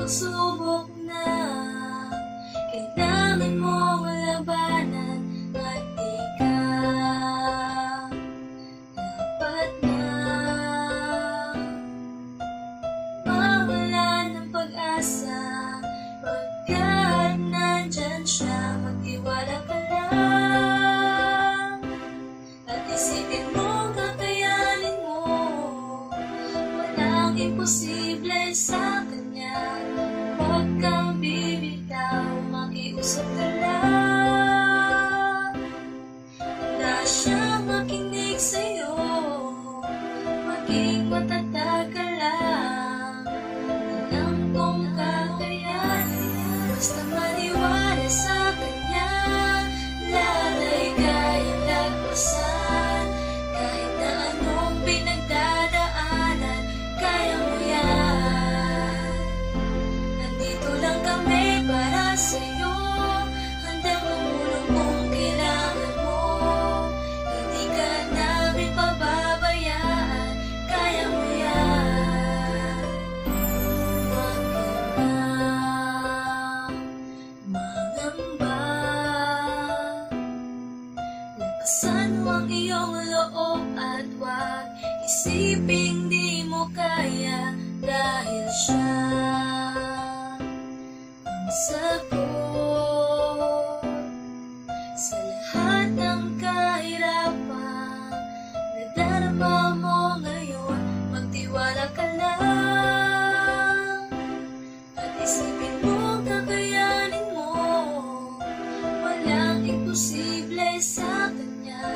pagsubok na kailangan mong labanan at ikaw dapat na mawalan ng pag-asa pagkat nandyan siya. Magtiwala ka lang at isipin mo kakayanin mo, walang imposible sa kanya. Huwag kang bibitaw, makiusap ka lang. Handa siyang makinig sa'yo, maging matatag ka lang. Alam kong kakayanin, basta maniwala sa kanya. Lalay kayang lagpasan kahit na anong pinagdadaanan, kaya mo yan. Nandito lang kami para sa'yo, handang tumulong kung kailangan mo. Hindi ka namin pababayaan, kaya mo yan. Huwag ka nang mangamba, lakasan mo ang iyong loob at huwag isiping di mo kaya, dahil siya ang sagot sa lahat ng kahirapan na darama mo ngayon. Magtiwala ka lang at isipin mo kakayanin mo, walang imposible sa kanya.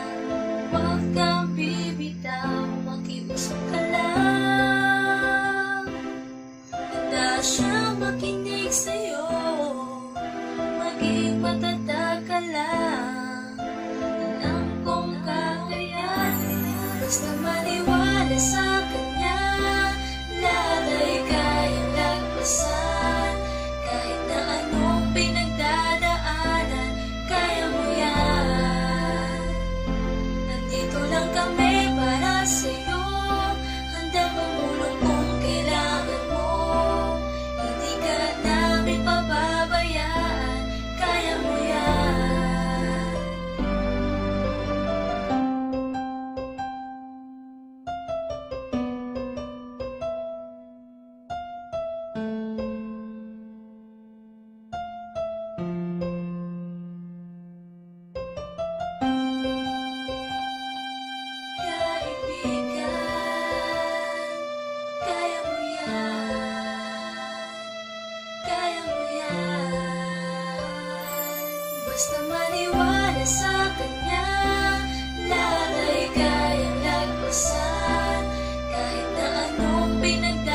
Huwag kang bibitaw, makiusap ka lang. Handa siyang makinig sa'yo, maging matatag ka lang. Alam kong kakayanin, basta maniwala sa kanya. Lalay kayang lagpasan kahit na anong pinagdadaanan, kaya mo yan. Nandito lang kami para sa'yo, handang tumulong kung kailangan mo. Hindi ka namin pababayaan, kaya mo yan. Kaibigan, kaya mo yan, kaya mo yan. Basta maniwala sa kanya. Lalay kayang lagpasan kahit na anong pinagdadaanan.